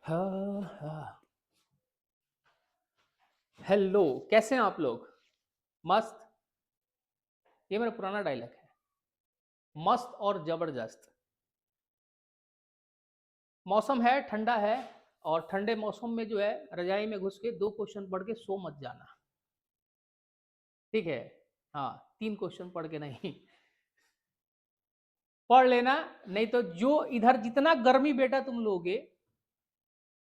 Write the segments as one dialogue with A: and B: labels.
A: हाँ हाँ। हेलो, कैसे हैं आप लोग? मस्त। ये मेरा पुराना डायलॉग है। मस्त और जबरदस्त। मौसम है, ठंडा है। और ठंडे मौसम में जो है रजाई में घुस के 2 क्वेश्चन पढ़ के सो मत जाना। ठीक है? हाँ, 3 क्वेश्चन पढ़ के नहीं। पढ़ लेना, नहीं तो जो इधर जितना गर्मी बेटा तुम लोगे,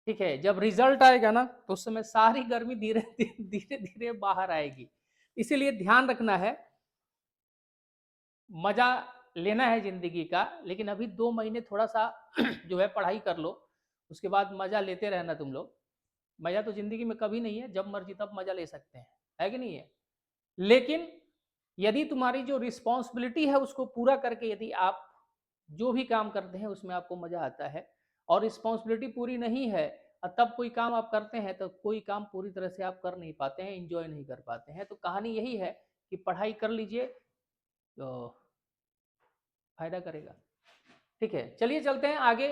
A: ठीक है, जब रिजल्ट आएगा ना तो उस समय सारी गर्मी धीरे धीरे धीरे बाहर आएगी। इसीलिए ध्यान रखना है, मजा लेना है जिंदगी का, लेकिन अभी 2 महीने थोड़ा सा जो है पढ़ाई कर लो। उसके बाद मजा लेते रहना तुम लोग। मजा तो जिंदगी में कभी नहीं है, जब मर्जी तब मजा ले सकते हैं, है कि नहीं है? लेकिन यदि तुम्हारी जो रिस्पॉन्सिबिलिटी है उसको पूरा करके यदि आप जो भी काम करते हैं उसमें आपको मजा आता है, और रिस्पॉन्सिबिलिटी पूरी नहीं है और तब कोई काम आप करते हैं तो कोई काम पूरी तरह से आप कर नहीं पाते हैं, इंजॉय नहीं कर पाते हैं। तो कहानी यही है कि पढ़ाई कर लीजिए तो फायदा करेगा। ठीक है, चलिए चलते हैं आगे।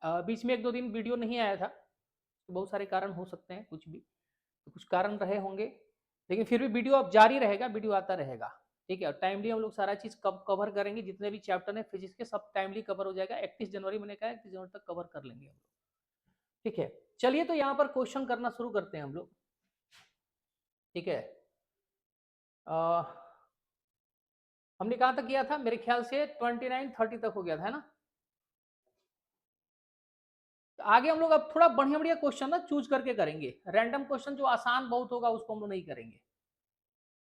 A: बीच में 1-2 दिन वीडियो नहीं आया था, तो बहुत सारे कारण हो सकते हैं, कुछ भी तो कुछ कारण रहे होंगे, लेकिन फिर भी वीडियो अब जारी रहेगा, वीडियो आता रहेगा। ठीक है, और टाइमली हम लोग सारा चीज कवर करेंगे, जितने भी चैप्टर हैं फिजिक्स के सब टाइमली कवर हो जाएगा। 31 जनवरी मैंने कहा 31 जनवरी तक कवर कर लेंगे हम लोग। ठीक है, चलिए तो यहाँ पर क्वेश्चन करना शुरू करते हैं हम लोग। ठीक है, अ, हमने कहाँ तक किया था? मेरे ख्याल से 29-30 तक हो गया था, है ना? तो आगे हम लोग अब थोड़ा बढ़िया बढ़िया क्वेश्चन ना चूज करके करेंगे। रैंडम क्वेश्चन जो आसान बहुत होगा उसको हम लोग नहीं करेंगे।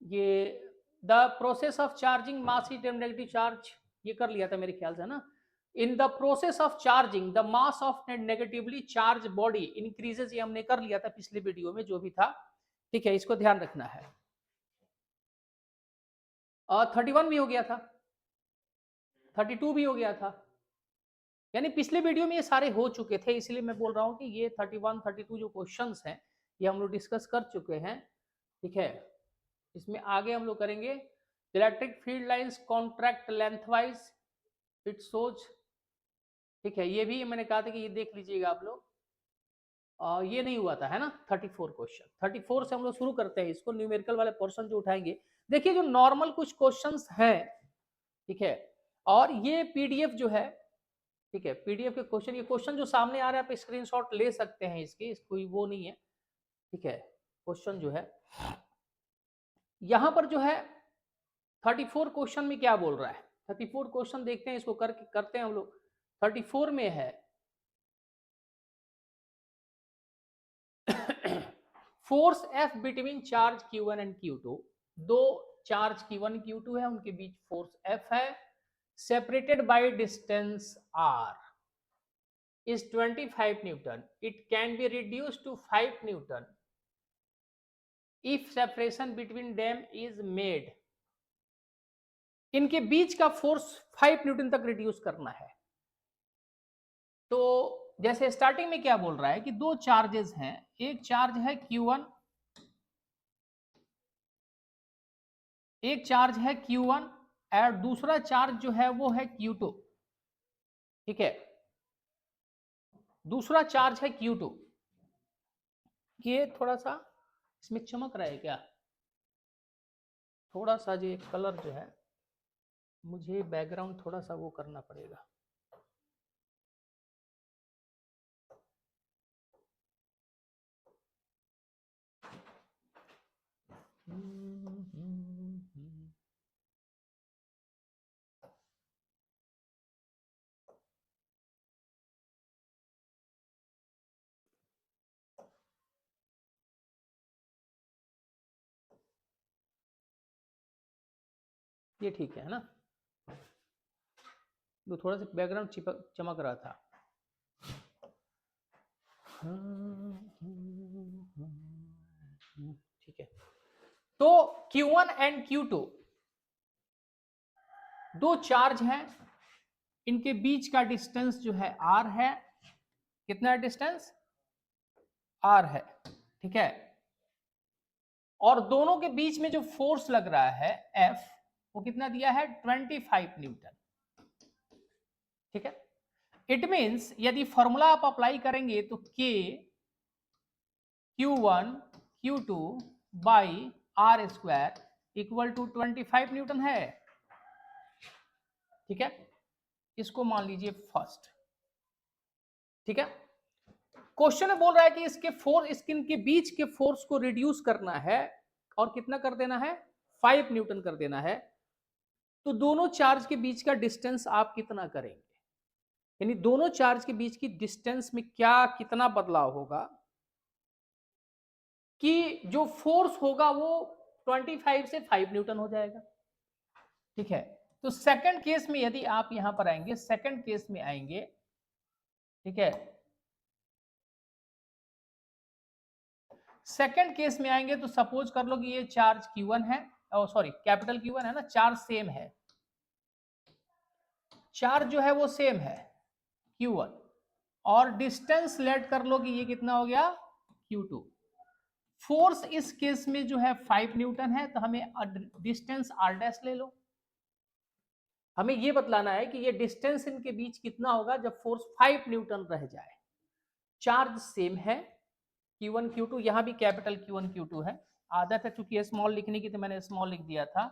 A: ये the process of charging mass heat and negative charge, ये कर लिया था मेरे ख्याल से ना। In the process of charging the mass of negatively charge body increases, ये हमने कर लिया था पिछले वीडियो में जो भी था। ठीक है, इसको ध्यान रखना है। और 31 भी हो गया था, 32 भी हो गया था, यानी पिछले वीडियो में ये सारे हो चुके थे, इसलिए मैं बोल रहा हूँ कि ये 31-32 जो क्वेश्चंस हैं ये हम लोग डिस्कस कर चुके हैं। ठीक है, इसमें आगे हम लोग करेंगे electric field lines contract lengthwise it सोच। ठीक है, ये भी मैंने कहा था कि ये देख लीजिएगा आप लोग। ये नहीं हुआ था, है ना? 34 क्वेश्चन, 34 से हम लोग शुरू करते हैं इसको, न्यूमेरिकल वाले पोर्शन जो उठाएंगे। देखिए जो नॉर्मल कुछ क्वेश्चंस हैं, ठीक है, और ये पीडीएफ जो है, ठीक है, पीडीएफ के क्वेश्चन, ये क्वेश्चन जो सामने आ रहा है आप स्क्रीनशॉट ले सकते हैं इसकी, कोई वो नहीं है। ठीक है, क्वेश्चन जो है यहाँ पर जो है 34 क्वेश्चन में क्या बोल रहा है, 34 क्वेश्चन देखते हैं इसको करते हैं हम लोग। 34 में है force F between charge Q1 and Q2। दो चार्ज Q1 Q2 है, उनके बीच फोर्स F है, separated by distance R is 25 Newton. It can be reduced to 5 Newton if separation between them is made. इनके बीच का फोर्स 5 न्यूटन तक reduce करना है। तो जैसे स्टार्टिंग में क्या बोल रहा है कि दो चार्जेस हैं, एक चार्ज है Q1, एक चार्ज है Q1 और दूसरा चार्ज जो है वो है Q2। ठीक है, दूसरा चार्ज है Q2। ये थोड़ा सा इसमें चमक रहा है क्या? थोड़ा सा जो कलर जो है, मुझे बैकग्राउंड थोड़ा सा वो करना पड़ेगा। ये ठीक है ना? तो थोड़ा सा बैकग्राउंड चमक रहा था। ठीक है, तो Q1 एंड Q2 दो चार्ज हैं, इनके बीच का डिस्टेंस जो है R है। कितना डिस्टेंस? R है। ठीक है, और दोनों के बीच में जो फोर्स लग रहा है F, वो कितना दिया है? 25 न्यूटन। ठीक है, इट मीन्स यदि फॉर्मूला आप अप्लाई करेंगे तो K Q1 Q2 by R square equal to 25 newton है। ठीक है, इसको मान लीजिए फर्स्ट। ठीक है, क्वेश्चन में बोल रहा है कि इसके फोर स्किन के बीच के फोर्स को रिड्यूस करना है और कितना कर देना है, 5 न्यूटन कर देना है। तो दोनों चार्ज के बीच का डिस्टेंस आप कितना करेंगे, यानी दोनों चार्ज के बीच की डिस्टेंस में क्या कितना बदलाव होगा कि जो फोर्स होगा वो 25 से 5 न्यूटन हो जाएगा। ठीक है, तो सेकंड केस में यदि आप यहां पर आएंगे, सेकंड केस में आएंगे, ठीक है, सेकंड केस में आएंगे तो सपोज कर लो कि ये चार्ज Q1 है, सॉरी कैपिटल Q1 है ना, चार्ज सेम है, चार्ज जो है वो सेम है Q1, और डिस्टेंस लेट कर लो कि ये कितना हो गया Q2। फोर्स इस केस में जो है 5 न्यूटन है, तो हमें डिस्टेंस r डैश ले लो। हमें ये बतलाना है कि ये डिस्टेंस इनके बीच कितना होगा जब फोर्स 5 न्यूटन रह जाए। चार्ज सेम है Q1 Q2, यहां भी कैपिटल Q1 Q2 है, आदत है चूंकि स्मॉल लिखने की तो मैंने स्मॉल लिख दिया था,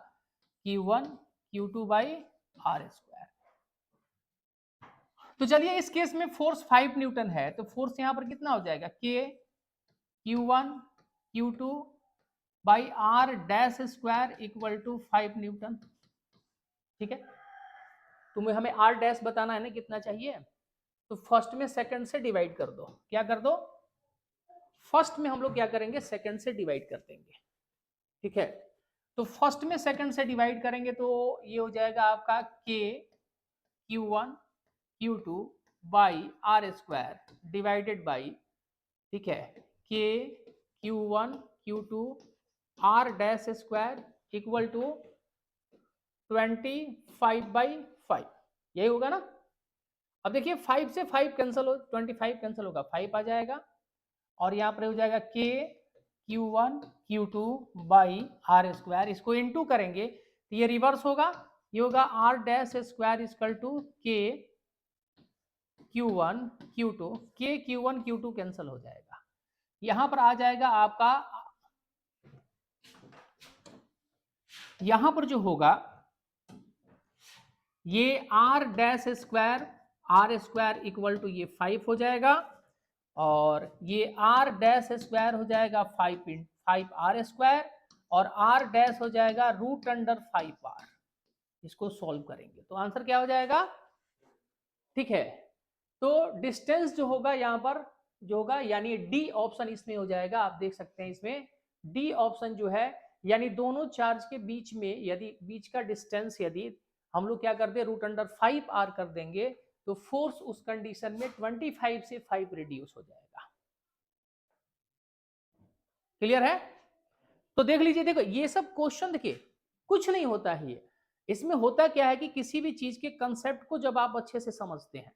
A: Q1 Q2 by R square. तो चलिए इस केस में फोर्स 5 न्यूटन है, तो फोर्स यहां पर कितना हो जाएगा, K Q1 Q2 by R dash square equal to 5 newton. ठीक है, तुम्हें हमें आर डैश बताना है ना कितना चाहिए, तो फर्स्ट में सेकंड से डिवाइड कर दो। क्या कर दो, फर्स्ट में हम लोग क्या करेंगे, सेकंड से डिवाइड कर देंगे। ठीक है, तो फर्स्ट में सेकंड से डिवाइड करेंगे तो ये हो जाएगा आपका K Q1 Q2 by R square divided by, ठीक है, K Q1 Q2 R dash square equal to 25/5, यही होगा ना। अब देखिए 5 से 5 कैंसिल हो, 25 कैंसिल होगा, 5 आ जाएगा, और यहाँ पर हो जाएगा K Q1 Q2 by R square, इसको इनटू करेंगे तो ये रिवर्स होगा, ये होगा R dash square equal to K Q1 Q2, K Q1 Q2 cancel हो जाएगा, यहां पर आ जाएगा आपका, यहां पर जो होगा ये R dash square, R square equal to ये 5 हो जाएगा, और ये आर डैश स्क्वायर हो जाएगा 5 आर स्क्वायर, और आर डैश हो जाएगा रूट अंडर 5 आर। इसको सॉल्व करेंगे तो आंसर क्या हो जाएगा। ठीक है, तो डिस्टेंस जो होगा यहाँ पर जो होगा, यानी डी ऑप्शन इसमें हो जाएगा। आप देख सकते हैं इसमें डी ऑप्शन जो है, यानी दोनों चार्ज के बीच में यदि बीच का डिस्टेंस यदि हम लोग क्या कर दे, रूट अंडर 5 आर कर देंगे, तो फोर्स उस कंडीशन में 25 से 5 रिड्यूस हो जाएगा। क्लियर है, तो देख लीजिए, देखो ये सब क्वेश्चन देखिए कुछ नहीं होता है, ये इसमें होता क्या है कि किसी भी चीज के कंसेप्ट को जब आप अच्छे से समझते हैं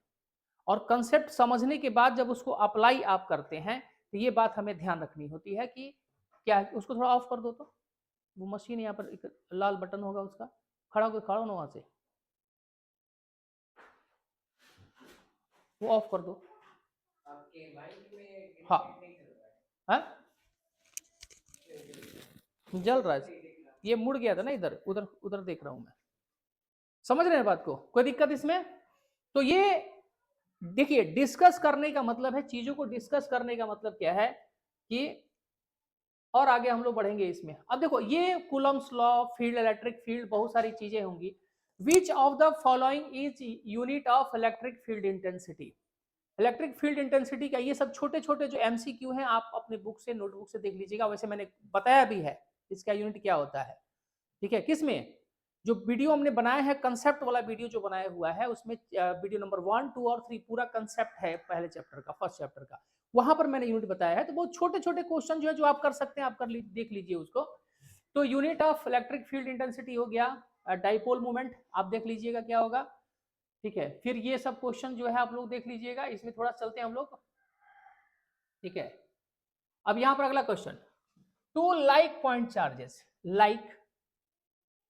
A: और कंसेप्ट समझने के बाद जब उसको अप्लाई आप करते हैं, तो ये बात हमें ध्यान रखनी होती है कि क्या, उसको थोड़ा ऑफ कर दो, तो वो मशीन यहाँ पर एक लाल बटन होगा उसका, खड़ा होकर खड़ा होना वहां से, वो ऑफ कर दो। हाँ हाँ जल रहा है, ये मुड़ गया था ना इधर, उधर उधर देख रहा हूं मैं, समझ रहे हैं बात को, कोई दिक्कत इसमें। तो ये देखिए डिस्कस करने का मतलब है, चीजों को डिस्कस करने का मतलब क्या है कि, और आगे हम लोग बढ़ेंगे इसमें। अब देखो ये Coulomb's law, field, electric field, बहुत सारी चीजें होंगी। Which of the following is unit of electric field intensity. Electric field intensity का ये सब छोटे छोटे जो एमसीक्यू हैं, आप अपने बुक से, नोटबुक से देख लीजिएगा, वैसे मैंने बताया भी है इसका यूनिट क्या होता है। ठीक है, किसमें, जो वीडियो हमने बनाया है, कंसेप्ट वाला वीडियो जो बनाया हुआ है, उसमें वीडियो नंबर 1, 2 और 3 पूरा कंसेप्ट है पहले चैप्टर का, फर्स्ट चैप्टर का, वहां पर मैंने यूनिट बताया है। तो बहुत छोटे छोटे क्वेश्चन जो है जो आप कर सकते हैं, आप देख लीजिए उसको। तो unit of electric field intensity हो गया डाइपोल मोमेंट, आप देख लीजिएगा क्या होगा। ठीक है, फिर ये सब क्वेश्चन जो है आप लोग देख लीजिएगा, इसमें थोड़ा चलते हैं हम लोग। ठीक है, अब यहां पर अगला question, two like point charges, like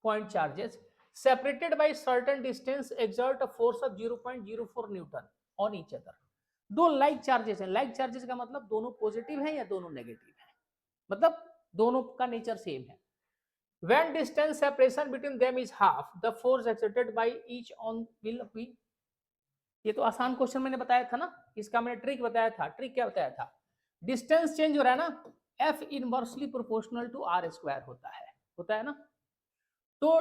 A: point charges separated by certain distance exert a force of 0.04 Newton. On each other. दो लाइक चार्जेस हैं, लाइक चार्जेस का मतलब दोनों पॉजिटिव हैं या दोनों नेगेटिव हैं, मतलब दोनों का नेचर सेम है। When distance separation between them is half, the force exerted by each on will be, ये तो आसान क्वेश्चन मैंने बताया था ना, इसका मैंने ट्रिक बताया था। ट्रिक क्या बताया था? डिस्टेंस चेंज हो रहा है ना, F inversely proportional to R square होता है ना। तो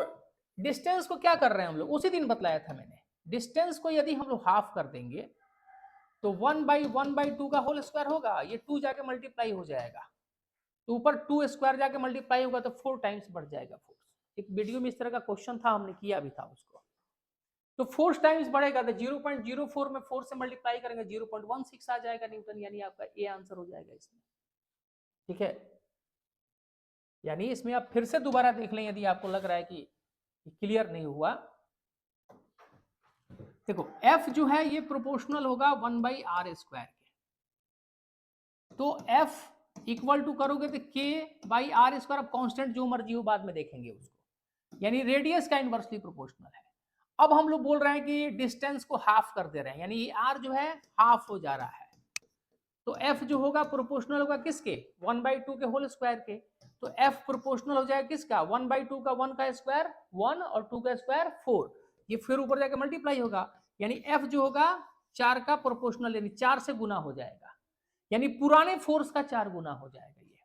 A: डिस्टेंस को क्या कर रहे हैं हम लोग, उसी दिन बतलाया था मैंने। डिस्टेंस को यदि हम लोग हाफ कर देंगे तो 1/1/2 का होल स्क्वायर होगा, ये 2 जाके मल्टीप्लाई हो जाएगा, तो ऊपर 2 स्क्वायर जाके मल्टीप्लाई होगा तो 4 टाइम्स बढ़ जाएगा फोर्स। एक वीडियो में इस तरह का क्वेश्चन था, हमने किया भी था उसको। तो फोर्स टाइम्स बढ़ेगा तो 0.04 में 4 से मल्टीप्लाई करेंगे 0.16 आ जाएगा न्यूटन, यानी आपका ए आंसर हो जाएगा इसमें। ठीक है, यानी इसमें आप फिर से दोबारा देख लें यदि आपको लग रहा है कि क्लियर नहीं हुआ। देखो F जो है ये प्रोपोर्शनल होगा 1/r स्क्वायर के, तो F इक्वल टू करोगे तो k/r स्क्वायर, अब कांस्टेंट जो मर्जी हो बाद में देखेंगे उसको, यानी रेडियस का इनवर्सली प्रोपोर्शनल है। अब हम लोग बोल रहे हैं कि डिस्टेंस को हाफ कर दे रहे हैं, यानी ये r जो है हाफ हो जा रहा है, तो F जो होगा प्रोपोर्शनल होगा किसके, 1/2 के होल स्क्वायर के। तो F प्रोपोर्शनल हो जाएगा किसका, 1/2 का 1 का स्क्वायर 1 और 2 का स्क्वायर 4, ये फिर ऊपर जाकर मल्टीप्लाई होगा, यानी F जो होगा 4 का प्रोपोर्शनल, यानी 4 से गुना हो जाएगा, यानी पुराने फोर्स का 4 गुना हो जाएगा। ये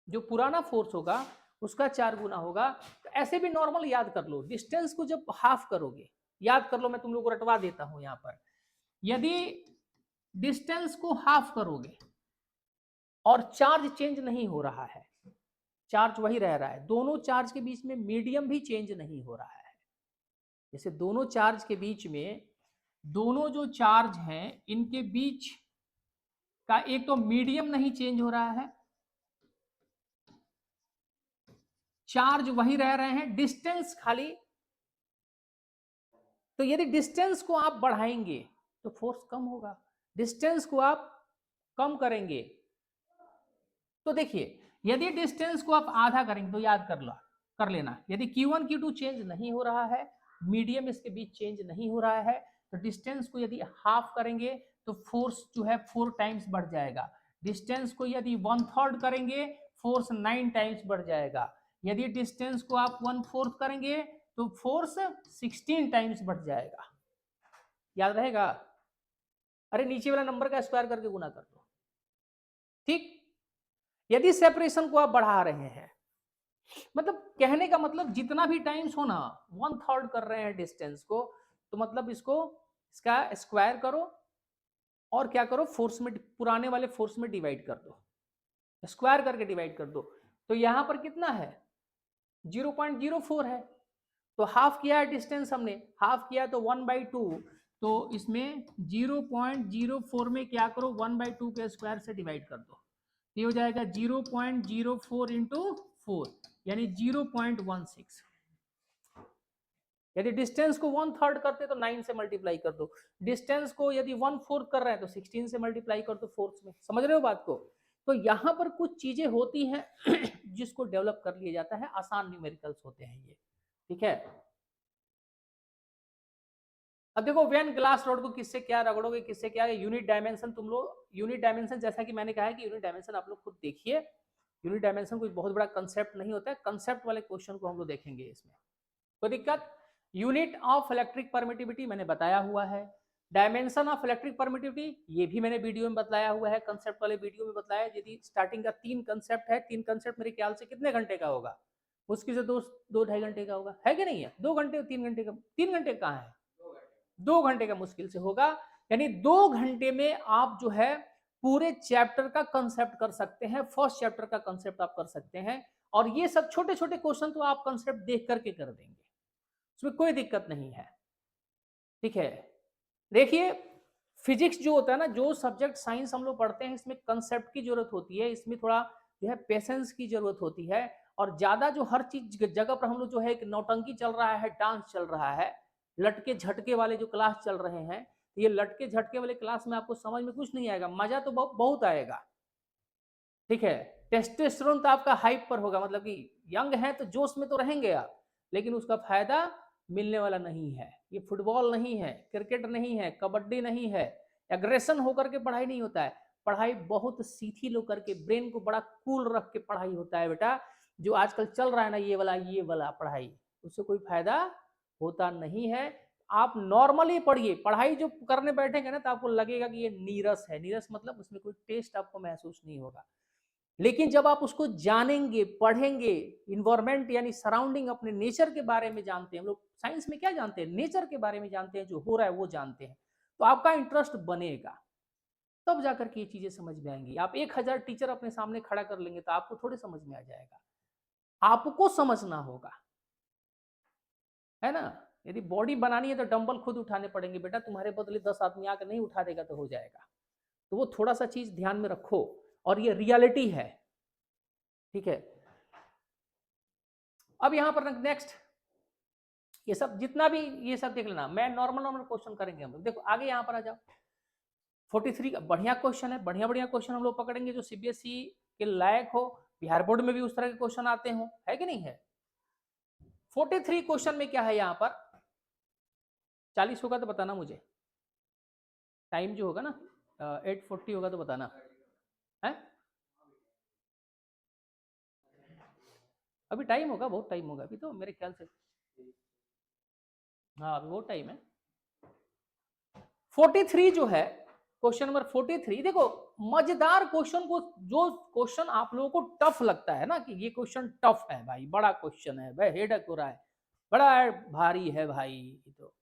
A: जो पुराना फोर्स होगा उसका 4 गुना होगा। तो ऐसे भी नॉर्मल याद कर लो, डिस्टेंस को जब हाफ करोगे, याद कर लो, मैं तुम लोग को रटवा देता हूं यहां पर। यदि डिस्टेंस को हाफ करोगे और चार्ज चेंज नहीं हो रहा है, चार्ज वही रह रहा है, दोनों चार्ज के बीच में मीडियम भी चेंज नहीं हो रहा है, जैसे दोनों चार्ज के बीच में, दोनों जो चार्ज हैं इनके बीच का एक तो मीडियम नहीं चेंज हो रहा है, चार्ज वही रह रहे हैं, डिस्टेंस खाली। तो यदि डिस्टेंस को आप बढ़ाएंगे तो फोर्स कम होगा, डिस्टेंस को आप कम करेंगे तो देखिए, यदि डिस्टेंस को आप आधा करेंगे तो याद कर लेना, यदि Q1 Q2 चेंज नहीं हो रहा है, मीडियम इसके बीच चेंज नहीं हो रहा है, तो डिस्टेंस को यदि हाफ करेंगे तो फोर्स जो है 4 टाइम्स बढ़ जाएगा। डिस्टेंस को यदि 1/3 करेंगे फोर्स 9 टाइम्स बढ़ जाएगा। यदि डिस्टेंस को आप 1/4 करेंगे तो फोर्स 16 टाइम्स बढ़ जाएगा। याद रहेगा? अरे नीचे वाला नंबर का स्क्वायर करके गुना कर दो। ठीक, यदि सेपरेशन को आप बढ़ा रहे हैं, मतलब कहने का मतलब जितना भी टाइम्स हो ना, 1/3 कर रहे हैं डिस्टेंस को, तो मतलब इसका स्क्वायर करो और क्या करो, फोर्स में, पुराने वाले फोर्स में डिवाइड कर दो, स्क्वायर करके डिवाइड कर दो। तो यहां पर कितना है, 0.04 है, तो हाफ किया है डिस्टेंस हमने, हाफ किया तो 1/2, तो इसमें 0.04 में क्या करो, 1/2 के स्क्वायर से डिवाइड कर दो, ये हो जाएगा 0.04 इंटू 4, यानी 0.16। यदि डिस्टेंस को 1/3 करते तो 9 से मल्टीप्लाई कर दो, डिस्टेंस को यदि 1/4 कर रहे हैं तो 16 से मल्टीप्लाई कर दो फोर्स में। समझ रहे हो बात को? तो यहां पर कुछ चीजें होती हैं जिसको डेवलप कर लिया जाता है, आसान न्यूमेरिकल्स होते हैं ये। ठीक है, अब देखो व्हेन ग्लास रॉड को किससे क्या रगड़ोगे, किससे क्या, यूनिट डायमेंशन, तुम लोग यूनिट डायमेंशन, जैसा कि मैंने कहा है कि यूनिट डायमेंशन आप लोग खुद देखिए, यूनिट डायमेंशन कोई बहुत बड़ा कंसेप्ट नहीं होता है, कंसेप्ट वाले क्वेश्चन को हम लोग देखेंगे इसमें, कोई दिक्कत। यूनिट ऑफ इलेक्ट्रिक परमिटिविटी मैंने बताया हुआ है, डायमेंशन ऑफ इलेक्ट्रिक परमिटिविटी ये भी मैंने वीडियो में बताया हुआ है, कंसेप्ट वाले वीडियो में बताया। यदि स्टार्टिंग का 3 कंसेप्ट है, 3 कंसेप्ट मेरे ख्याल से कितने घंटे का होगा, मुश्किल से 2-2.5 घंटे का होगा, है कि नहीं है? 2 घंटे 3 घंटे का, 3 घंटे कहाँ है, 2 घंटे का मुश्किल से होगा, यानी 2 घंटे में आप जो है पूरे चैप्टर का कंसेप्ट कर सकते हैं, फर्स्ट चैप्टर का कंसेप्ट आप कर सकते हैं, और ये सब छोटे छोटे क्वेश्चन तो आप कंसेप्ट देख करके कर देंगे, उसमें कोई दिक्कत नहीं है। ठीक है, देखिए फिजिक्स जो होता है ना, जो सब्जेक्ट साइंस हम लोग पढ़ते हैं, इसमें कंसेप्ट की जरूरत होती है, इसमें थोड़ा जो है पेशेंस की जरूरत होती है, और ज्यादा जो हर चीज जगह पर हम लोग जो है, एक नौटंकी चल रहा है, डांस चल रहा है, लटके झटके वाले जो क्लास चल रहे हैं, ये लटके झटके वाले क्लास में आपको समझ में कुछ नहीं आएगा, मजा तो बहुत आएगा। ठीक है, टेस्टोस्टेरोन तो आपका हाइप पर होगा, मतलब कि यंग है तो जोश में तो रहेंगे आप, लेकिन उसका फायदा मिलने वाला नहीं है। ये फुटबॉल नहीं है, क्रिकेट नहीं है, कबड्डी नहीं है, एग्रेशन होकर के पढ़ाई नहीं होता है। पढ़ाई बहुत सीधी लो करके, ब्रेन को बड़ा कूल रख के पढ़ाई होता है बेटा। जो आजकल चल रहा है ना ये वाला पढ़ाई, उससे कोई फायदा होता नहीं है। आप नॉर्मली पढ़िए, पढ़ाई जो करने बैठेंगे ना तो आपको लगेगा कि ये नीरस है। नीरस मतलब उसमें कोई टेस्ट आपको महसूस नहीं होगा। लेकिन जब आप उसको जानेंगे, पढ़ेंगे, इन्वायरमेंट यानी सराउंडिंग, अपने नेचर के बारे में जानते हैं। हम लोग साइंस में क्या जानते हैं? नेचर के बारे में जानते हैं, जो हो रहा है वो जानते हैं। तो आपका इंटरेस्ट बनेगा, तब जाकर के ये चीजें समझ में आएंगी। आप 1000 टीचर अपने सामने खड़ा कर लेंगे तो आपको थोड़े समझ में आ जाएगा, आपको समझना होगा, है ना। यदि बॉडी बनानी है तो डंबल खुद उठाने पड़ेंगे बेटा, तुम्हारे बदले 10 आदमी आकर नहीं उठा देगा तो हो जाएगा। तो वो थोड़ा सा चीज ध्यान में रखो, और ये रियलिटी है, ठीक है। अब यहां पर नेक्स्ट, ये सब जितना भी ये सब देख लेना, मैं नॉर्मल क्वेश्चन करेंगे हम लोग। देखो आगे यहां पर आ जाओ। 43 का बढ़िया क्वेश्चन है, बढ़िया बढ़िया क्वेश्चन हम लोग पकड़ेंगे जो सीबीएसई के लायक हो, बिहार बोर्ड में भी उस तरह के क्वेश्चन आते हो, है कि नहीं है। 43 क्वेश्चन में क्या है यहां पर, 40 होगा तो बताना मुझे, टाइम जो होगा ना 8:40 होगा तो बताना है। अभी टाइम होगा, बहुत टाइम होगा अभी तो मेरे ख्याल से, हाँ अभी बहुत टाइम है। 43 जो है, क्वेश्चन नंबर 43, देखो मजेदार क्वेश्चन को, जो क्वेश्चन आप लोगों को टफ लगता है ना कि ये क्वेश्चन टफ है भाई, बड़ा क्वेश्चन है भाई, हेडक हो रहा है, बड़ा भारी है भाई, तो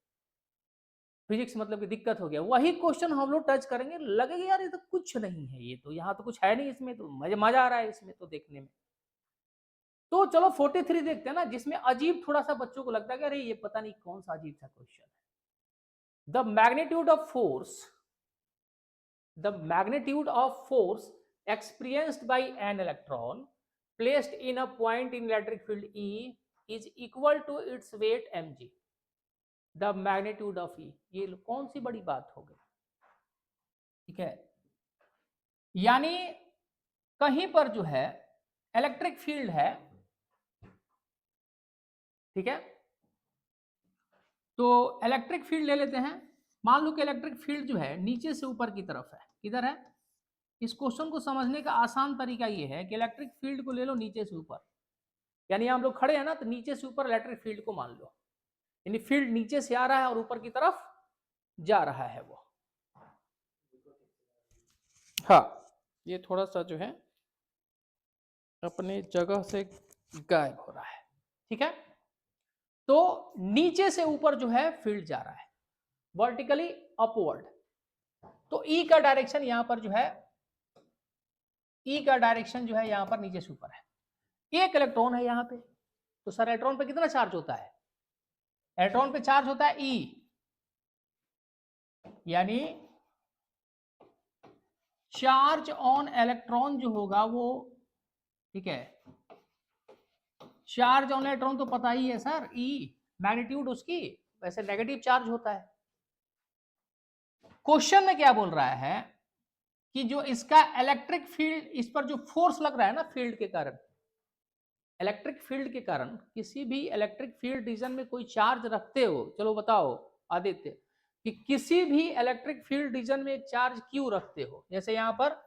A: फिजिक्स मतलब कि दिक्कत हो गया, वही क्वेश्चन हम लोग टच करेंगे, लगेगा यार ये तो कुछ नहीं है, ये तो यहाँ तो कुछ है नहीं, इसमें तो मजा आ रहा है इसमें तो देखने में। तो चलो 43 देखते हैं ना, जिसमें अजीब थोड़ा सा बच्चों को लगता है कि अरे ये पता नहीं कौन सा अजीब सा क्वेश्चन है। The magnitude of force, the magnitude of force experienced by an electron placed in a point in electric field E is equal to its weight mg. the magnitude of E, ये कौन सी बड़ी बात हो गई, ठीक है। यानी कहीं पर जो है इलेक्ट्रिक फील्ड है, ठीक है, तो इलेक्ट्रिक फील्ड ले लेते हैं। मान लो कि इलेक्ट्रिक फील्ड जो है नीचे से ऊपर की तरफ है, किधर है। इस क्वेश्चन को समझने का आसान तरीका ये है कि इलेक्ट्रिक फील्ड को ले लो नीचे से ऊपर, यानी हम लोग खड़े हैं ना तो नीचे से ऊपर इलेक्ट्रिक फील्ड को मान लो, यानी फील्ड नीचे से आ रहा है और ऊपर की तरफ जा रहा है वो। हाँ ये थोड़ा सा जो है अपने जगह से गायब हो रहा है, ठीक है। तो नीचे से ऊपर जो है फील्ड जा रहा है वर्टिकली अपवर्ड, तो ई का डायरेक्शन यहां पर जो है, ई का डायरेक्शन जो है यहां पर नीचे से ऊपर है। एक इलेक्ट्रॉन है यहां पे, तो सर इलेक्ट्रॉन पे कितना चार्ज होता है, इलेक्ट्रॉन पे चार्ज होता है ई, यानी चार्ज ऑन इलेक्ट्रॉन जो होगा वो, ठीक है, चार्ज ऑन इलेक्ट्रॉन तो पता ही है सर, ई मैग्नीट्यूड उसकी, वैसे नेगेटिव चार्ज होता है। क्वेश्चन में क्या बोल रहा है कि जो इसका इलेक्ट्रिक फील्ड, इस पर जो फोर्स लग रहा है ना फील्ड के कारण, इलेक्ट्रिक फील्ड के कारण, किसी भी इलेक्ट्रिक फील्ड रीजन में कोई चार्ज रखते हो, चलो बताओ आदित्य, कि किसी भी इलेक्ट्रिक फील्ड रीजन में एक चार्ज क्यों रखते हो, जैसे यहां पर,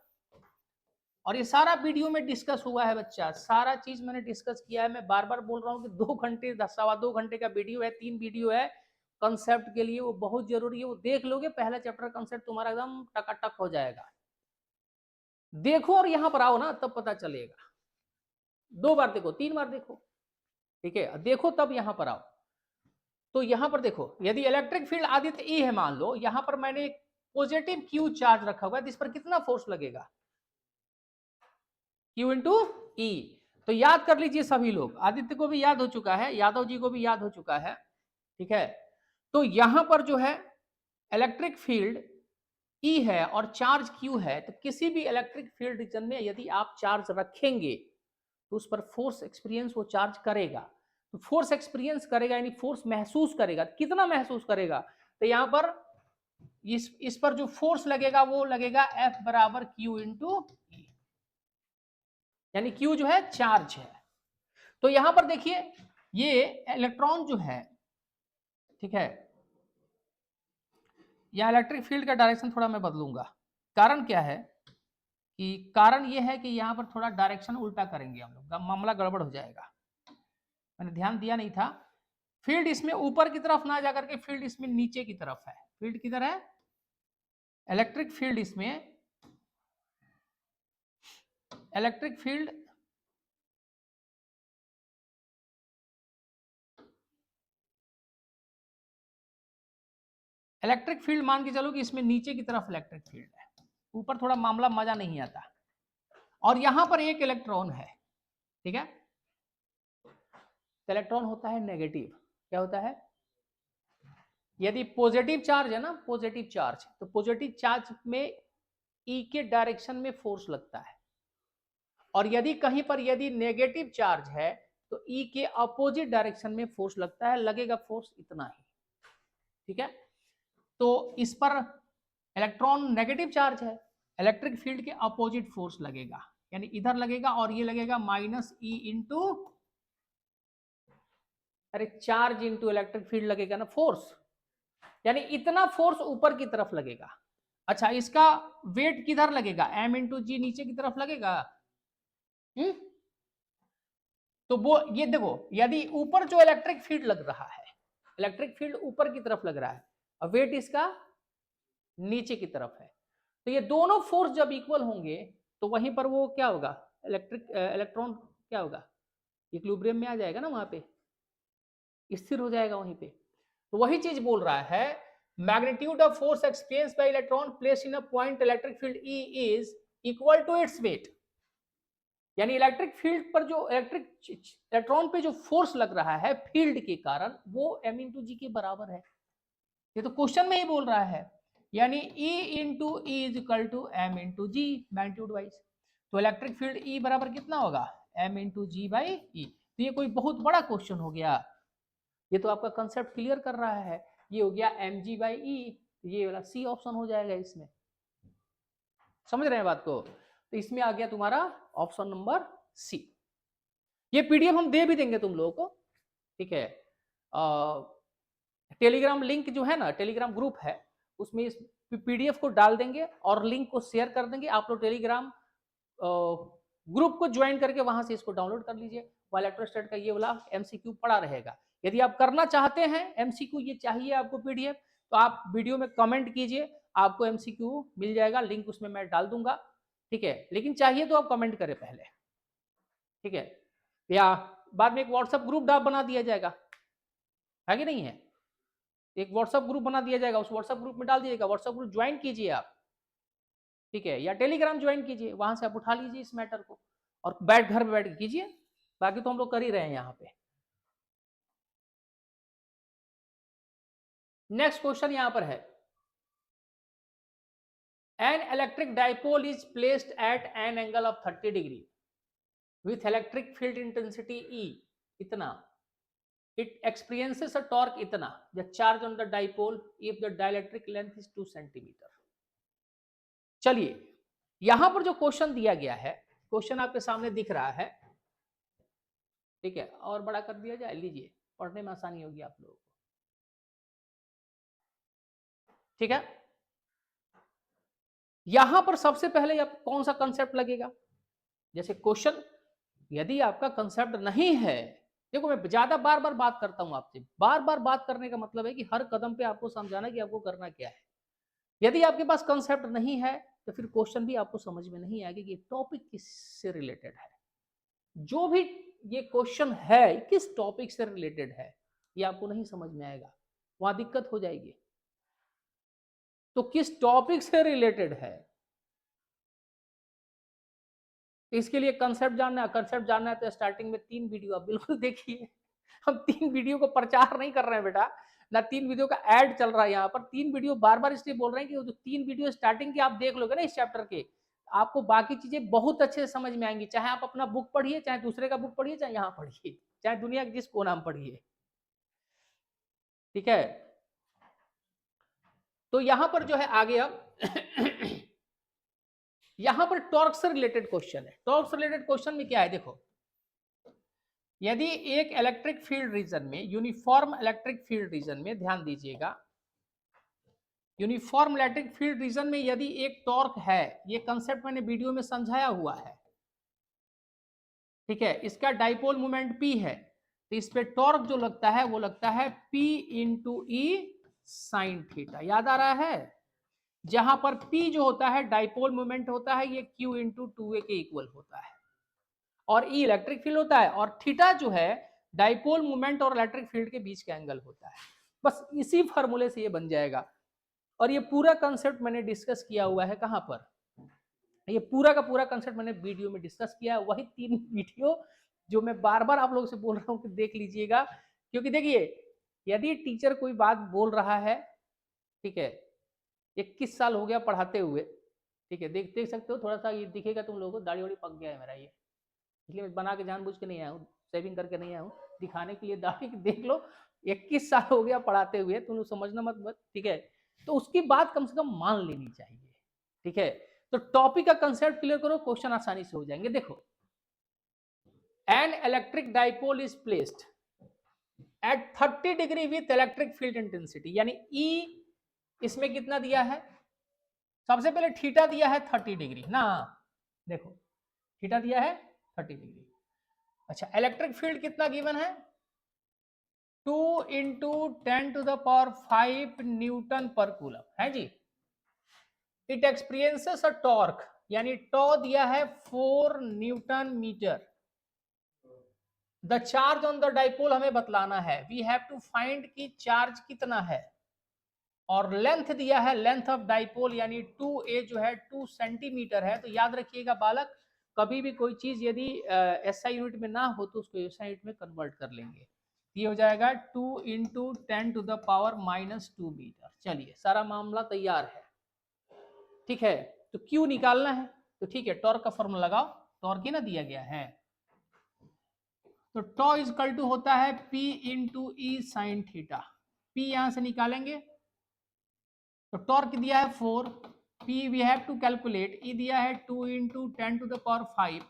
A: और ये सारा वीडियो में डिस्कस हुआ है बच्चा, सारा चीज मैंने डिस्कस किया है। मैं बार बार बोल रहा हूँ कि 2 घंटे 2.25 घंटे का वीडियो है, 3 वीडियो है कंसेप्ट के लिए, वो बहुत जरूरी है, वो देख लोगे पहला चैप्टर कंसेप्ट तुम्हारा एकदम टकाटक हो जाएगा। देखो और यहां पर आओ ना तब पता चलेगा, 2 बार देखो 3 बार देखो, ठीक है, देखो तब यहां पर आओ। तो यहां पर देखो, यदि इलेक्ट्रिक फील्ड आदित्य ई है, मान लो यहां पर मैंने एक पॉजिटिव क्यू चार्ज रखा हुआ है, तो इस पर कितना फोर्स लगेगा, Q इंटू ई। तो याद कर लीजिए सभी लोग, आदित्य को भी याद हो चुका है, यादव जी को भी याद हो चुका है, ठीक है। तो यहां पर जो है इलेक्ट्रिक फील्ड E है और चार्ज Q है, तो किसी भी इलेक्ट्रिक फील्ड रीजन में यदि आप चार्ज रखेंगे तो उस पर फोर्स एक्सपीरियंस वो चार्ज करेगा। तो फोर्स एक्सपीरियंस करेगा यानी फोर्स महसूस करेगा, कितना महसूस करेगा, तो यहां पर इस पर जो फोर्स लगेगा वो लगेगा F बराबर Q इंटू ई, यानी Q जो है चार्ज है। तो यहां पर देखिए ये इलेक्ट्रॉन जो है ठीक है, या इलेक्ट्रिक फील्ड का डायरेक्शन थोड़ा मैं बदलूंगा। कारण क्या है कि कारण ये है कि यहाँ पर थोड़ा डायरेक्शन उल्टा करेंगे हम लोग, मामला गड़बड़ हो जाएगा। मैंने ध्यान दिया नहीं था। फील्ड इसमें ऊपर की तरफ ना जाकर के फील्ड इसमें नीचे की तरफ है। फील्ड किधर है? इलेक्ट्रिक फील्ड इसमें, इलेक्ट्रिक फील्ड इलेक्ट्रिक फील्ड मान के चलो कि इसमें नीचे की तरफ इलेक्ट्रिक फील्ड है, ऊपर थोड़ा मामला मजा नहीं आता। और यहां पर एक इलेक्ट्रॉन है, ठीक है, तो इलेक्ट्रॉन होता है नेगेटिव। क्या होता है? यदि पॉजिटिव चार्ज है ना, पॉजिटिव चार्ज, तो पॉजिटिव चार्ज में ई के डायरेक्शन में फोर्स लगता है, और यदि कहीं पर यदि नेगेटिव चार्ज है तो ई के अपोजिट डायरेक्शन में फोर्स लगता है, लगेगा फोर्स इतना ही, ठीक है। तो इस पर इलेक्ट्रॉन नेगेटिव चार्ज है, इलेक्ट्रिक फील्ड के अपोजिट फोर्स लगेगा, यानी इधर लगेगा और ये लगेगा माइनस ई इंटू, अरे चार्ज इंटू इलेक्ट्रिक फील्ड लगेगा ना, फोर्स, यानी इतना फोर्स ऊपर की तरफ लगेगा। अच्छा, इसका वेट किधर लगेगा? एम इंटू जी, नीचे की तरफ लगेगा। तो वो ये देखो, यदि ऊपर जो इलेक्ट्रिक फील्ड लग रहा है, इलेक्ट्रिक फील्ड ऊपर की तरफ लग रहा है और वेट इसका नीचे की तरफ है, तो ये दोनों फोर्स जब इक्वल होंगे तो वहीं पर वो क्या होगा, इलेक्ट्रॉन क्या होगा, इक्विलिब्रियम में आ जाएगा ना, वहां पे स्थिर हो जाएगा वहीं पे। तो वही चीज बोल रहा है, magnitude of force experienced by electron placed in a point electric field E is equal to its weight. यानी इलेक्ट्रिक फील्ड पर जो इलेक्ट्रॉन पे जो फोर्स लग रहा है फील्ड के कारण, वो m इंटू जी के बराबर है। ये तो क्वेश्चन में ही बोल रहा है, यानी E into E is equal to M into G magnitude wise. तो इलेक्ट्रिक फील्ड E बराबर कितना होगा? m into G by E. तो ये कोई बहुत बड़ा क्वेश्चन हो गया, ये तो आपका कंसेप्ट क्लियर कर रहा है। ये हो गया एम जी बाई ई, ये वाला सी ऑप्शन हो जाएगा इसमें। समझ रहे हैं बात को? तो इसमें आ गया तुम्हारा ऑप्शन नंबर सी। ये पीडीएफ हम दे भी देंगे तुम लोगों को, ठीक है। टेलीग्राम लिंक जो है ना, टेलीग्राम ग्रुप है, उसमें इस पीडीएफ को डाल देंगे और लिंक को शेयर कर देंगे। आप लोग टेलीग्राम ग्रुप को ज्वाइन करके वहां से इसको डाउनलोड कर लीजिए। इलेक्ट्रोस्टैट का ये वाला एमसीक्यू पड़ा रहेगा। यदि आप करना चाहते हैं एमसीक्यू, ये चाहिए आपको पीडीएफ, तो आप वीडियो में कमेंट कीजिए, आपको एमसीक्यू मिल जाएगा, लिंक उसमें मैं डाल दूंगा, ठीक है। लेकिन चाहिए तो आप कमेंट करें पहले, ठीक है। या बाद में एक व्हाट्सएप ग्रुप बना दिया जाएगा, है कि नहीं है? एक व्हाट्सएप ग्रुप बना दिया जाएगा, उस व्हाट्सएप ग्रुप में डाल दीजिएगा, व्हाट्सएप ग्रुप ज्वाइन कीजिए आप, ठीक है। या टेलीग्राम ज्वाइन कीजिए, वहां से आप उठा लीजिए इस मैटर को और घर पे बैठ के कीजिए। बाकी तो हम लोग कर ही रहे हैं यहाँ पे। नेक्स्ट क्वेश्चन यहां पर है, an electric dipole is placed at an angle of 30 degree with electric field intensity ई इतना, it experiences a torque इतना, the charge on the dipole if the dielectric length is 2 centimetre. चलिए, यहां पर जो question दिया गया है, क्वेश्चन आपके सामने दिख रहा है, ठीक है, और बड़ा कर दिया जाए, लीजिए, पढ़ने में आसानी होगी आप लोगों को, ठीक है। यहां पर सबसे पहले आप कौन सा कंसेप्ट लगेगा? जैसे क्वेश्चन, यदि आपका कंसेप्ट नहीं है, देखो मैं ज्यादा बार बार बात करता हूं आपसे, बार बार बात करने का मतलब है कि हर कदम पे आपको समझाना कि आपको करना क्या है। यदि आपके पास कंसेप्ट नहीं है तो फिर क्वेश्चन भी आपको समझ में नहीं आएगा कि ये टॉपिक किससे रिलेटेड है। जो भी ये क्वेश्चन है किस टॉपिक से रिलेटेड है, ये आपको नहीं समझ में आएगा, वहां दिक्कत हो जाएगी। तो किस टॉपिक से रिलेटेड है, इसके लिए कंसेप्ट जानना है। कंसेप्ट जानना है तो स्टार्टिंग में 3 वीडियो आप बिल्कुल देखिए। हम 3 वीडियो को प्रचार नहीं कर रहे हैं बेटा, ना 3 वीडियो का ऐड चल रहा है यहाँ पर। 3 वीडियो बार बार इसलिए बोल रहे हैं कि वो जो 3 वीडियो स्टार्टिंग के आप देख लोगे ना इस चैप्टर के, आपको बाकी चीजें बहुत अच्छे से समझ में आएंगी। चाहे आप अपना बुक पढ़िए, चाहे दूसरे का बुक पढ़िए, चाहे यहाँ पढ़िए, चाहे दुनिया के जिस कोना में पढ़िए, ठीक है। तो यहां पर जो है आगे अब यहां पर टॉर्क से रिलेटेड क्वेश्चन है। टॉर्क से रिलेटेड क्वेश्चन में क्या है देखो, यदि एक इलेक्ट्रिक फील्ड रीजन में, यूनिफॉर्म इलेक्ट्रिक फील्ड रीजन में, ध्यान दीजिएगा, यूनिफॉर्म इलेक्ट्रिक फील्ड रीजन में यदि एक टॉर्क है, ये कंसेप्ट मैंने वीडियो में समझाया हुआ है, ठीक है, इसका डाइपोल मोमेंट P है, तो इस पे टॉर्क जो लगता है वो लगता है P इंटू ई साइन थीटा। याद आ रहा है? जहां पर P जो होता है डाइपोल मोमेंट होता है, ये Q इंटू 2a के इक्वल होता है, और E इलेक्ट्रिक फील्ड होता है, और थीटा जो है डाइपोल मोमेंट और इलेक्ट्रिक फील्ड के बीच का एंगल होता है। बस इसी फार्मूले से ये बन जाएगा। और ये पूरा कंसेप्ट मैंने डिस्कस किया हुआ है कहां पर, ये पूरा का पूरा कंसेप्ट मैंने वीडियो में डिस्कस किया है, वही 3 वीडियो जो मैं बार बार आप लोगों से बोल रहा हूं कि देख लीजिएगा। क्योंकि देखिए, यदि टीचर कोई बात बोल रहा है, ठीक है, 21 साल हो गया पढ़ाते हुए, ठीक है, देख देख सकते हो, थोड़ा सा ये दिखेगा तुम लोगों को, दाढ़ी वाड़ी पक गया है मेरा, ये इसलिए मैं बना के जानबूझ के नहीं आया हूँ, सेविंग करके नहीं आया हूँ, दिखाने के लिए दाढ़ी देख लो, 21 साल हो गया पढ़ाते हुए, तुम लोग समझना मत, ठीक है, तो उसकी बात कम से कम मान लेनी चाहिए, ठीक है। तो टॉपिक का कंसेप्ट क्लियर करो, क्वेश्चन आसानी से हो जाएंगे। देखो, an electric dipole is placed at 30 degree with electric field intensity, यानी ई इसमें कितना दिया है, सबसे पहले थीटा दिया है 30 डिग्री ना, देखो थीटा दिया है 30 डिग्री। अच्छा, इलेक्ट्रिक फील्ड कितना गिवन है, 2 इंटू 10⁵ न्यूटन पर कूलम है जी। इट एक्सपीरियंसेस अ टॉर्क, यानी टॉ दिया है 4 newton meter. The charge on the dipole हमें बतलाना है, वी हैव टू फाइंड की चार्ज कितना है, और लेंथ दिया है, लेंथ ऑफ डाइपोल यानी 2a जो है 2 सेंटीमीटर है। तो याद रखिएगा बालक, कभी भी कोई चीज यदि एसआई यूनिट में ना हो तो उसको एसआई यूनिट में कन्वर्ट कर लेंगे। ये हो जाएगा 2 इंटू 10⁻⁻2 मीटर। चलिए, सारा मामला तैयार है, ठीक है। तो क्यू निकालना है, तो ठीक है, टॉर्क का फॉर्मूला लगाओ, टॉर्क ही ना दिया गया है, तो टॉ इजकल टू होता है P इंटू ई साइन थीटा। P यहां से निकालेंगे, तो टॉर्क दिया है 4, P we have to calculate, E दिया है 2 इंटू 10⁵,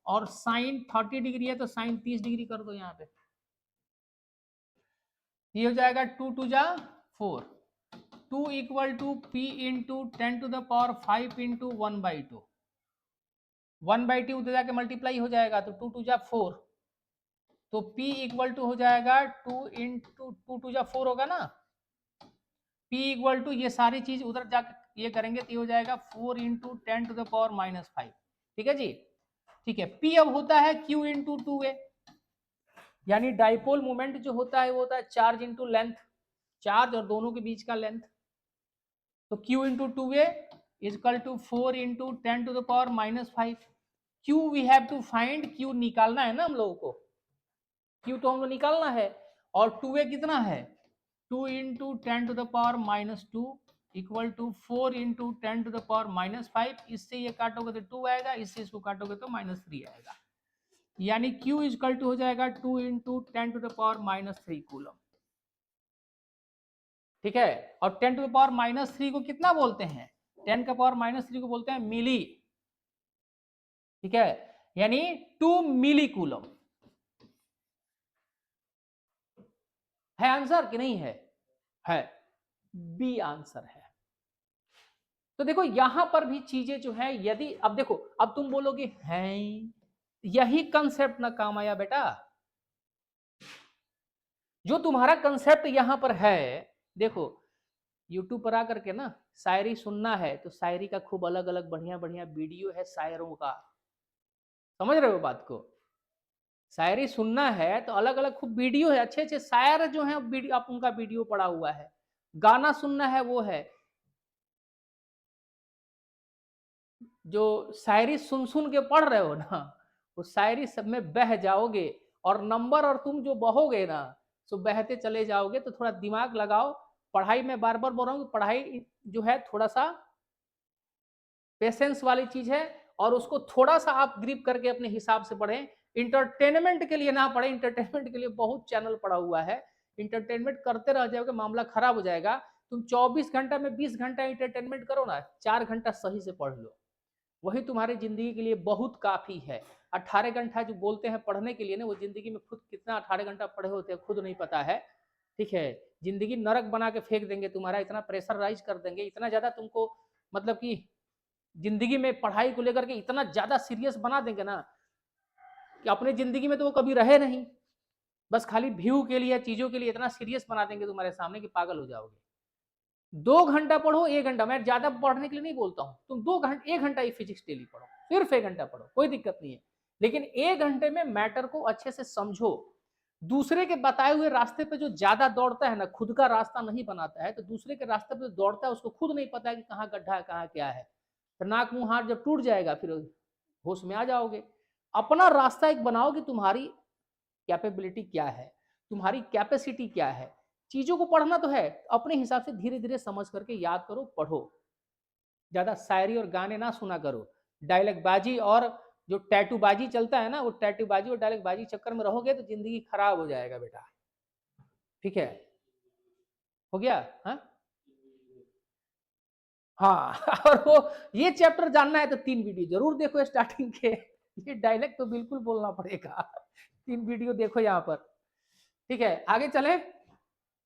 A: और साइन 30 डिग्री है तो साइन 30 डिग्री कर दो यहाँ पे, ये हो जाएगा 2 2 जा 4, 2 equal to P into 10⁵ into 1/2, 1/2 उधर जाके मल्टीप्लाई हो जाएगा, तो 2 2 जा 4, तो P इक्वल टू हो जाएगा 2 इंटू 2 2 जा 4 होगा ना, P इक्वल टू ये सारी चीज उधर जाकर ये करेंगे तो ये हो जाएगा 4 इंटू 10⁻⁻5, ठीक है जी, ठीक है। P अब होता है Q इंटू 2a, यानी डाइपोल मोमेंट जो होता है वो होता है चार्ज इंटू लेंथ, चार्ज और दोनों के बीच का लेंथ, तो Q into 2a equal to 4 into 10⁻⁻5। Q we have to find, Q निकालना है ना हम लोगों को, Q तो हम लोग निकालना है, और 2a कितना है, 2 इंटू 10⁻⁻2 इक्वल टू 4 इंटू 10⁻⁻5, इससे ये काटोगे तो 2 आएगा, इससे इसको काटोगे तो -3 आएगा, यानी Q इजकल टू हो जाएगा 2 इंटू 10⁻³ कूलम, ठीक है। और 10⁻³ को कितना बोलते हैं, 10⁻³ को बोलते हैं मिली, ठीक है, यानी 2 मिली कूलम। है आंसर कि नहीं है? है, बी आंसर है। तो देखो यहां पर भी चीजें जो है, यदि अब देखो, अब तुम बोलोगे हैं यही कंसेप्ट ना काम आया बेटा, जो तुम्हारा कंसेप्ट यहां पर है। देखो, यूट्यूब पर आकर के ना शायरी सुनना है तो शायरी का खूब अलग अलग बढ़िया बढ़िया वीडियो है शायरों का, समझ रहे हो बात को, शायरी सुनना है तो अलग अलग खूब वीडियो है, अच्छे अच्छे शायर जो है वीडियो, आप उनका वीडियो पड़ा हुआ है। गाना सुनना है वो है, जो शायरी सुन सुन के पढ़ रहे हो ना, वो शायरी सब में बह जाओगे, और नंबर और तुम जो बहोगे ना, तो बहते चले जाओगे। तो थोड़ा दिमाग लगाओ, पढ़ाई में बार बार बोल रहा हूँ, पढ़ाई जो है थोड़ा सा पेशेंस वाली चीज है, और उसको थोड़ा सा आप ग्रिप करके अपने हिसाब से पढ़ें। इंटरटेनमेंट के लिए ना पढ़े, इंटरटेनमेंट के लिए बहुत चैनल पड़ा हुआ है, इंटरटेनमेंट करते रह जाओगे मामला खराब हो जाएगा। तुम 24 घंटा में 20 घंटा इंटरटेनमेंट करो ना, 4 घंटा सही से पढ़ लो, वही तुम्हारी जिंदगी के लिए बहुत काफी है। 18 घंटा जो बोलते हैं पढ़ने के लिए ना, वो जिंदगी में खुद कितना 18 घंटा पढ़े होते हैं खुद नहीं पता है। ठीक है, जिंदगी नरक बना के फेंक देंगे तुम्हारा, इतना प्रेशराइज कर देंगे, इतना ज्यादा तुमको मतलब कि जिंदगी में पढ़ाई को लेकर के इतना ज्यादा सीरियस बना देंगे ना कि अपने जिंदगी में तो वो कभी रहे नहीं, बस खाली व्यू के लिए चीजों के लिए इतना सीरियस बना देंगे तुम्हारे सामने कि पागल हो जाओगे। 2 घंटा पढ़ो, 1 घंटा, मैं ज्यादा पढ़ने के लिए नहीं बोलता हूँ, तुम 2 घंटे 1 घंटा ही फिजिक्स डेली पढ़ो, सिर्फ 1 घंटा पढ़ो, कोई दिक्कत नहीं है, लेकिन 1 घंटे में मैटर को अच्छे से समझो। दूसरे के बताए हुए रास्ते पे जो ज्यादा दौड़ता है ना, खुद का रास्ता नहीं बनाता है, तो दूसरे के रास्ते पे दौड़ता है, उसको खुद नहीं पता है कि कहाँ गड्ढा है कहाँ क्या है, तो नाक मुंह हाथ जब टूट जाएगा फिर होश में आ जाओगे। अपना रास्ता एक बनाओ कि तुम्हारी कैपेबिलिटी क्या है, तुम्हारी कैपेसिटी क्या है। चीजों को पढ़ना तो है, अपने हिसाब से धीरे धीरे समझ करके याद करो, पढ़ो। ज्यादा शायरी और गाने ना सुना करो, डायलॉग बाजी और जो टैटू बाजी चलता है ना, वो टैटू बाजी और डायलॉग बाजी चक्कर में रहोगे तो जिंदगी खराब हो जाएगा बेटा। ठीक है, हो गया? हाँ हाँ और वो ये चैप्टर जानना है तो 3 वीडियो जरूर देखो स्टार्टिंग के। ये डायलॉग तो बिल्कुल बोलना पड़ेगा, 3 वीडियो देखो यहाँ पर। ठीक है, आगे चले,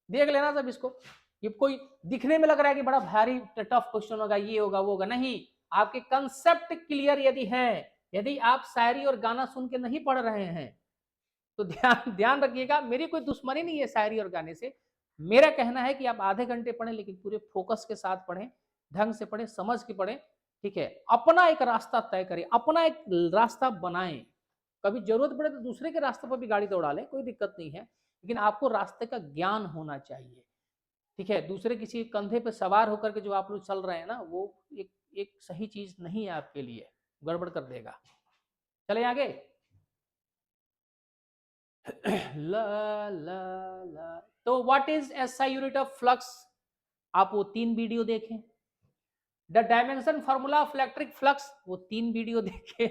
A: देख लेना सब इसको। ये कोई दिखने में लग रहा है कि बड़ा भारी टफ क्वेश्चन होगा, ये होगा वो होगा, नहीं। आपके कंसेप्ट क्लियर यदि हैं, यदि आप शायरी और गाना सुन के नहीं पढ़ रहे हैं तो ध्यान ध्यान रखिएगा। मेरी कोई दुश्मनी नहीं है शायरी और गाने से, मेरा कहना है कि आप आधे घंटे पढ़ें लेकिन पूरे फोकस के साथ पढ़ें, ढंग से पढ़ें, समझ के पढ़ें। ठीक है, अपना एक रास्ता तय करें, अपना एक रास्ता बनाएं। कभी जरूरत पड़े तो दूसरे के रास्ते पर भी गाड़ी दौड़ा लें, कोई दिक्कत नहीं है, लेकिन आपको रास्ते का ज्ञान होना चाहिए। ठीक है, दूसरे किसी कंधे पे सवार होकर के जो आप लोग चल रहे हैं ना, वो एक सही चीज नहीं है आपके लिए, गड़बड़ कर देगा। चले आगे। ला ला ला, तो what is SI unit of flux, आप वो 3 वीडियो देखें। The dimension formula of electric flux, वो 3 वीडियो देखें।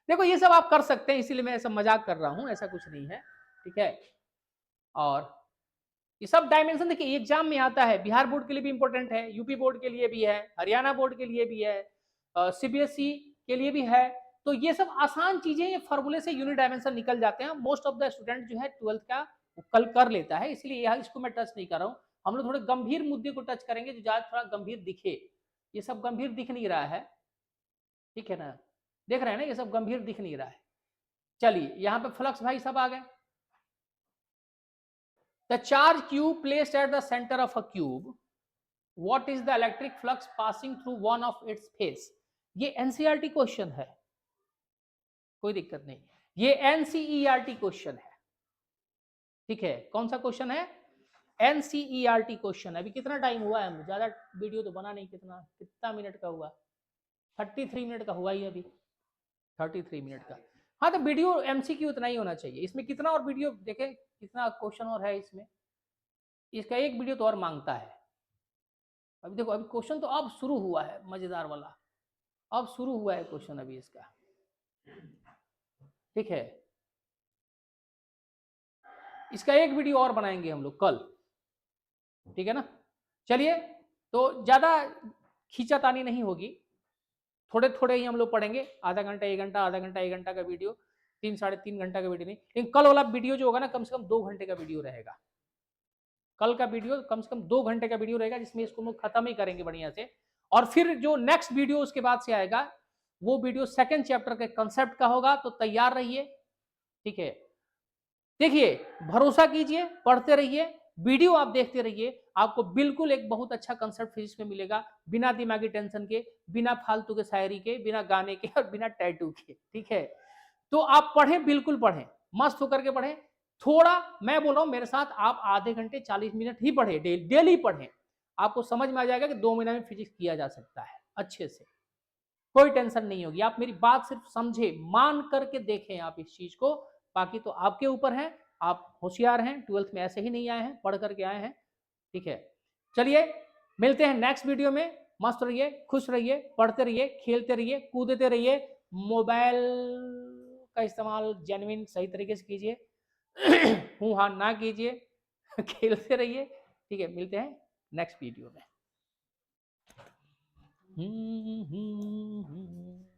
A: देखो ये सब आप कर सकते हैं, इसीलिए मैं ऐसा मजाक कर रहा हूं, ऐसा कुछ नहीं है। ठीक है, और ये सब डायमेंशन देखिए एग्जाम में आता है, बिहार बोर्ड के लिए भी इंपॉर्टेंट है, यूपी बोर्ड के लिए भी है, हरियाणा बोर्ड के लिए भी है, सीबीएसई के लिए भी है। तो ये सब आसान चीजें, ये फॉर्मूले से यूनिट डायमेंशन निकल जाते हैं। मोस्ट ऑफ द स्टूडेंट जो है 12th का वो कल कर लेता है, इसलिए यह इसको मैं टच नहीं कर रहा हूँ। हम लोग थोड़े गंभीर मुद्दे को टच करेंगे जो ज्यादा थोड़ा गंभीर दिखे। ये सब गंभीर दिख नहीं रहा है, ठीक है ना, देख रहे हैं ना, ये सब गंभीर दिख नहीं रहा है। चलिए यहाँ पे फ्लक्स भाई सब आ गए। The charge cube placed at the center of a cube, what is the electric flux passing through one of its face? ये एनसीईआरटी क्वेश्चन है, कोई दिक्कत नहीं, ये एनसीईआरटी क्वेश्चन है। ठीक है, कौन सा क्वेश्चन है? एनसीईआरटी क्वेश्चन है। अभी कितना टाइम हुआ है, ज्यादा वीडियो तो बना नहीं, कितना कितना मिनट का हुआ? 33 मिनट का हुआ ही अभी, 33 मिनट का। हाँ तो वीडियो एमसीक्यू उतना ही होना चाहिए। इसमें कितना और वीडियो देखे, कितना क्वेश्चन और है इसमें, इसका एक वीडियो तो और मांगता है। अभी देखो, अभी क्वेश्चन तो अब शुरू हुआ है मजेदार वाला, अब शुरू हुआ है क्वेश्चन अभी इसका। ठीक है, इसका एक वीडियो और बनाएंगे हम लोग कल, ठीक है ना। चलिए, तो ज्यादा खींचातानी नहीं होगी, थोड़े थोड़े ही हम लोग पढ़ेंगे, आधा घंटा 1 घंटा, आधा घंटा 1 घंटा का वीडियो, 3 साढ़े 3 घंटा का वीडियो नहीं, लेकिन कल वाला वीडियो जो होगा ना कम से कम 2 घंटे का वीडियो रहेगा। कल का वीडियो कम से कम 2 घंटे का वीडियो रहेगा, जिसमें इसको हम लोग खत्म ही करेंगे बढ़िया से। और फिर जो नेक्स्ट वीडियो उसके बाद से आएगा, वो वीडियो सेकंड चैप्टर के कंसेप्ट का होगा, तो तैयार रहिए। ठीक है, देखिए, भरोसा कीजिए, पढ़ते रहिए, वीडियो आप देखते रहिए, आपको बिल्कुल एक बहुत अच्छा कंसेप्ट फिजिक्स में मिलेगा, बिना दिमागी टेंशन के, बिना फालतू के शायरी के, बिना गाने के और बिना टैटू के। ठीक है, तो आप पढ़ें, बिल्कुल पढ़ें, मस्त होकर के पढ़ें। थोड़ा मैं बोल रहा हूं, मेरे साथ आप आधे घंटे 40 मिनट ही पढ़े, डेली पढ़ें, आपको समझ में आ जाएगा कि 2 महीने में फिजिक्स किया जा सकता है अच्छे से, कोई टेंशन नहीं होगी। आप मेरी बात सिर्फ समझे, मान करके देखें आप इस चीज को, बाकी तो आपके ऊपर है। आप होशियार हैं, 12th में ऐसे ही नहीं आए हैं, पढ़ करके आए हैं। ठीक है, चलिए मिलते हैं नेक्स्ट वीडियो में। मस्त रहिए, खुश रहिए, पढ़ते रहिए, खेलते रहिए, कूदते रहिए, मोबाइल का इस्तेमाल जेन्युइन सही तरीके से कीजिए। हूँ हाँ ना कीजिए। खेलते रहिए। ठीक है, मिलते हैं नेक्स्ट वीडियो में। हम्म, हम्म, हम्म।